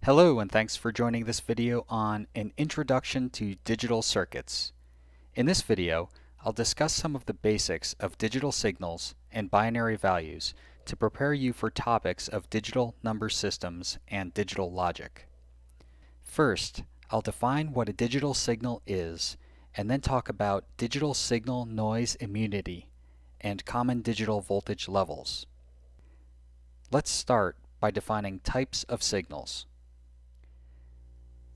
Hello and thanks for joining this video on an introduction to digital circuits. In this video, I'll discuss some of the basics of digital signals and binary values to prepare you for topics of digital number systems and digital logic. First, I'll define what a digital signal is and then talk about digital signal noise immunity and common digital voltage levels. Let's start by defining types of signals.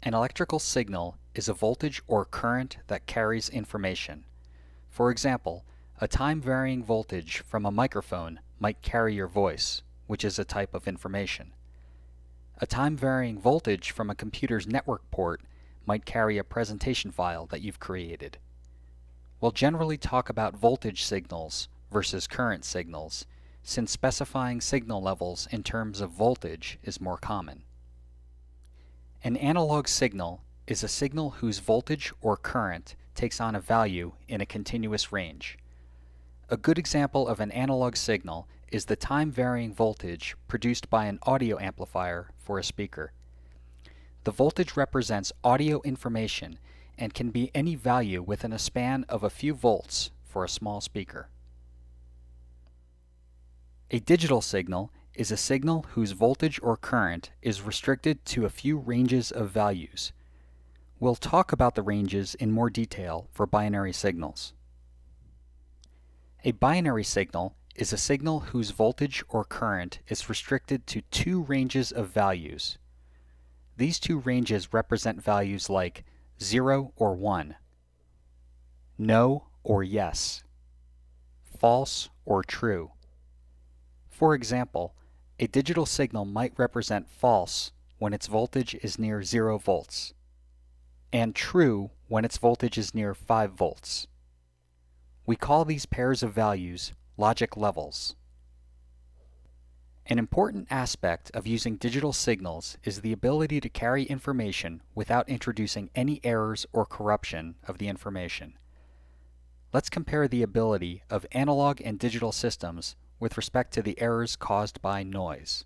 An electrical signal is a voltage or current that carries information. For example, a time-varying voltage from a microphone might carry your voice, which is a type of information. A time-varying voltage from a computer's network port might carry a presentation file that you've created. We'll generally talk about voltage signals versus current signals, since specifying signal levels in terms of voltage is more common. An analog signal is a signal whose voltage or current takes on a value in a continuous range. A good example of an analog signal is the time-varying voltage produced by an audio amplifier for a speaker. The voltage represents audio information and can be any value within a span of a few volts for a small speaker. A digital signal is a signal whose voltage or current is restricted to a few ranges of values. We'll talk about the ranges in more detail for binary signals. A binary signal is a signal whose voltage or current is restricted to two ranges of values. These two ranges represent values like 0 or 1, no or yes, false or true. For example, a digital signal might represent false when its voltage is near 0 volts, and true when its voltage is near 5 volts. We call these pairs of values logic levels. An important aspect of using digital signals is the ability to carry information without introducing any errors or corruption of the information. Let's compare the ability of analog and digital systems with respect to the errors caused by noise.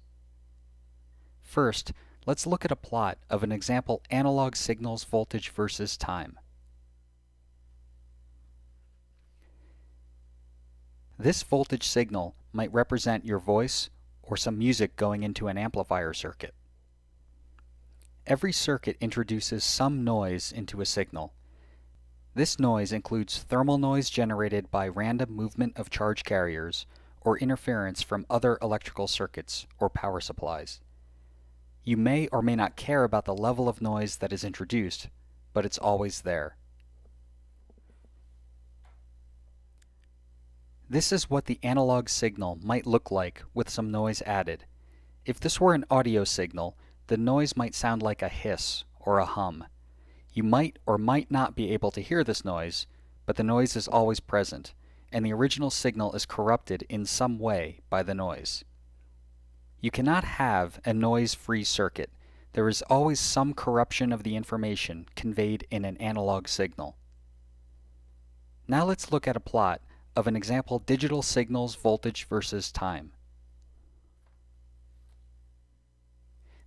First, let's look at a plot of an example analog signal's voltage versus time. This voltage signal might represent your voice or some music going into an amplifier circuit. Every circuit introduces some noise into a signal. This noise includes thermal noise generated by random movement of charge carriers or interference from other electrical circuits or power supplies. You may or may not care about the level of noise that is introduced, but it's always there. This is what the analog signal might look like with some noise added. If this were an audio signal, the noise might sound like a hiss or a hum. You might or might not be able to hear this noise, but the noise is always present, and the original signal is corrupted in some way by the noise. You cannot have a noise-free circuit. There is always some corruption of the information conveyed in an analog signal. Now let's look at a plot of an example digital signal's voltage versus time.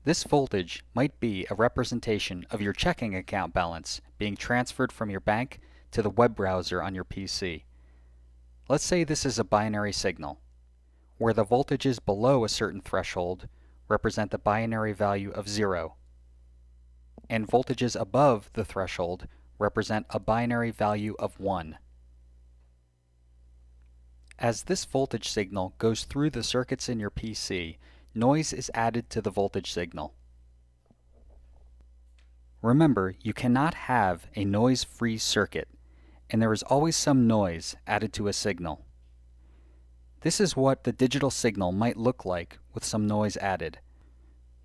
This voltage might be a representation of your checking account balance being transferred from your bank to the web browser on your PC. Let's say this is a binary signal, where the voltages below a certain threshold represent the binary value of 0, and voltages above the threshold represent a binary value of 1. As this voltage signal goes through the circuits in your PC, noise is added to the voltage signal. Remember, you cannot have a noise-free circuit, and there is always some noise added to a signal. This is what the digital signal might look like with some noise added.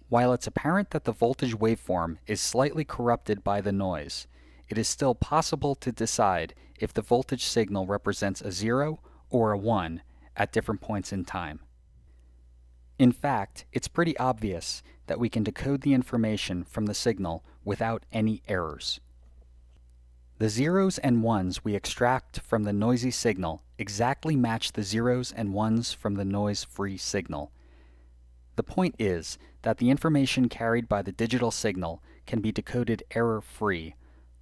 While it's apparent that the voltage waveform is slightly corrupted by the noise, it is still possible to decide if the voltage signal represents a 0 or a 1 at different points in time. In fact, it's pretty obvious that we can decode the information from the signal without any errors. The zeros and ones we extract from the noisy signal exactly match the zeros and ones from the noise-free signal. The point is that the information carried by the digital signal can be decoded error-free,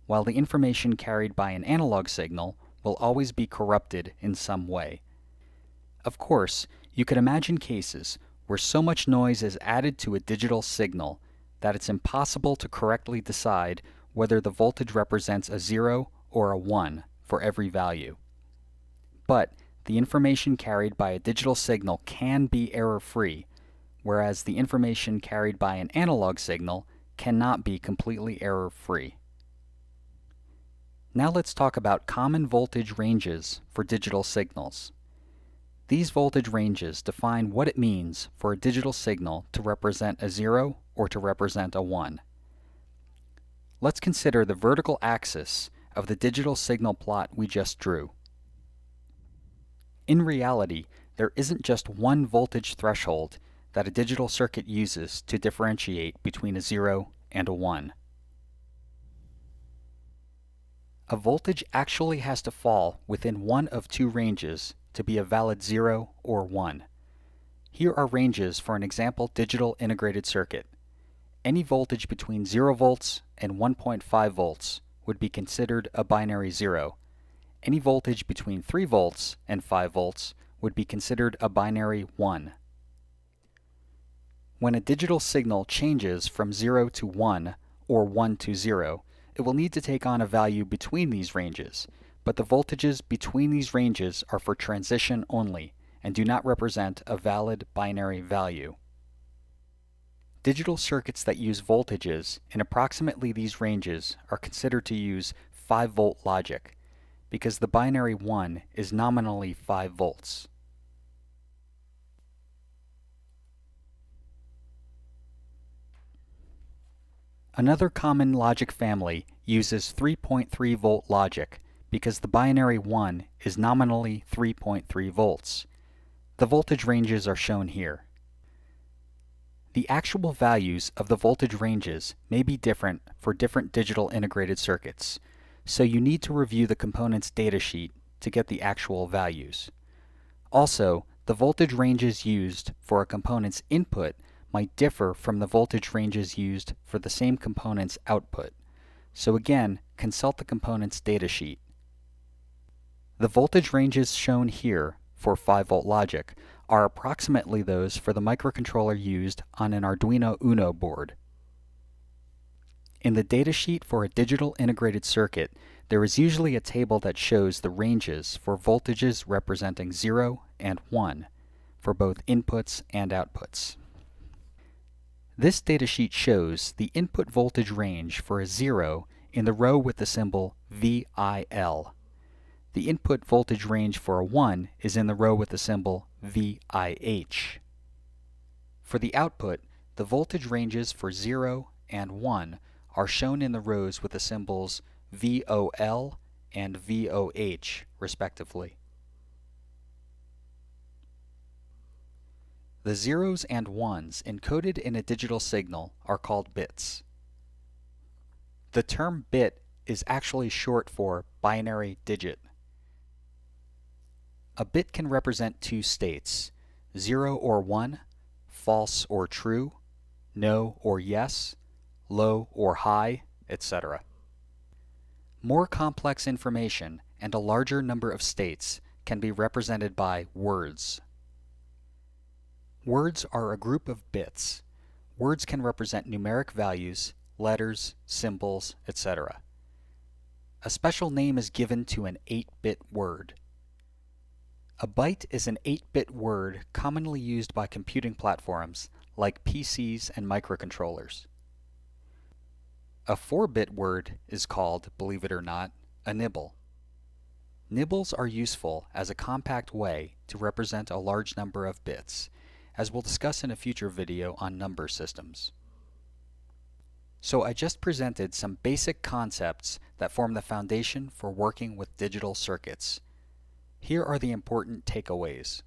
while the information carried by an analog signal will always be corrupted in some way. Of course, you could imagine cases where so much noise is added to a digital signal that it's impossible to correctly decide whether the voltage represents a 0 or a 1 for every value. But the information carried by a digital signal can be error-free, whereas the information carried by an analog signal cannot be completely error-free. Now let's talk about common voltage ranges for digital signals. These voltage ranges define what it means for a digital signal to represent a 0 or to represent a 1. Let's consider the vertical axis of the digital signal plot we just drew. In reality, there isn't just one voltage threshold that a digital circuit uses to differentiate between a 0 and a 1. A voltage actually has to fall within one of two ranges to be a valid 0 or 1. Here are ranges for an example digital integrated circuit. Any voltage between 0 volts and 1.5 volts would be considered a binary 0. Any voltage between 3 volts and 5 volts would be considered a binary 1. When a digital signal changes from 0 to 1 or 1 to 0, it will need to take on a value between these ranges, but the voltages between these ranges are for transition only and do not represent a valid binary value. Digital circuits that use voltages in approximately these ranges are considered to use 5-volt logic, because the binary 1 is nominally 5 volts. Another common logic family uses 3.3 volt logic because the binary 1 is nominally 3.3 volts. The voltage ranges are shown here. The actual values of the voltage ranges may be different for different digital integrated circuits, so you need to review the component's datasheet to get the actual values. Also, the voltage ranges used for a component's input might differ from the voltage ranges used for the same component's output. So again, consult the component's datasheet. The voltage ranges shown here for 5-volt logic are approximately those for the microcontroller used on an Arduino Uno board. In the datasheet for a digital integrated circuit, there is usually a table that shows the ranges for voltages representing 0 and 1 for both inputs and outputs. This datasheet shows the input voltage range for a 0 in the row with the symbol VIL. The input voltage range for a 1 is in the row with the symbol VIH. For the output, the voltage ranges for 0 and 1 are shown in the rows with the symbols VOL and VOH, respectively. The zeros and ones encoded in a digital signal are called bits. The term bit is actually short for binary digit. A bit can represent two states, 0 or 1, false or true, no or yes, low or high, etc. More complex information and a larger number of states can be represented by words. Words are a group of bits. Words can represent numeric values, letters, symbols, etc. A special name is given to an 8-bit word. A byte is an 8-bit word commonly used by computing platforms like PCs and microcontrollers. A 4-bit word is called, believe it or not, a nibble. Nibbles are useful as a compact way to represent a large number of bits, as we'll discuss in a future video on number systems. So I just presented some basic concepts that form the foundation for working with digital circuits. Here are the important takeaways.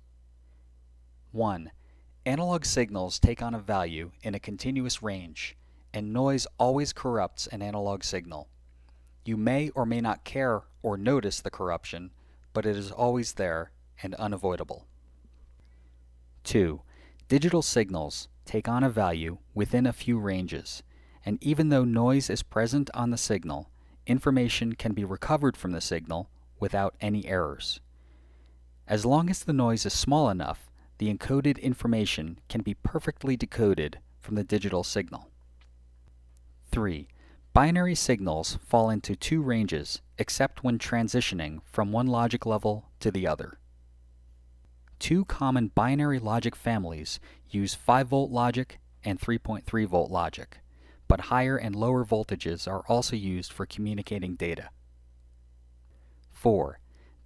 1. Analog signals take on a value in a continuous range, and noise always corrupts an analog signal. You may or may not care or notice the corruption, but it is always there and unavoidable. 2. Digital signals, take on a value within a few ranges, and even though noise is present on the signal, information can be recovered from the signal without any errors. As long as the noise is small enough, the encoded information can be perfectly decoded from the digital signal. 3. Binary signals fall into two ranges except when transitioning from one logic level to the other. Two common binary logic families use 5-volt logic and 3.3-volt logic, but higher and lower voltages are also used for communicating data. 4.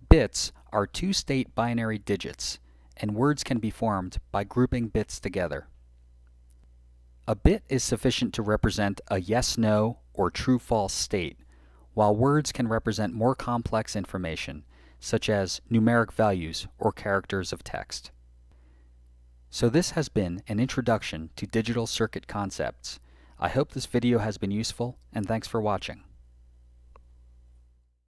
Bits are two-state binary digits, and words can be formed by grouping bits together. A bit is sufficient to represent a yes-no or true-false state, while words can represent more complex information, such as numeric values or characters of text. So this has been an introduction to digital circuit concepts. I hope this video has been useful, and thanks for watching.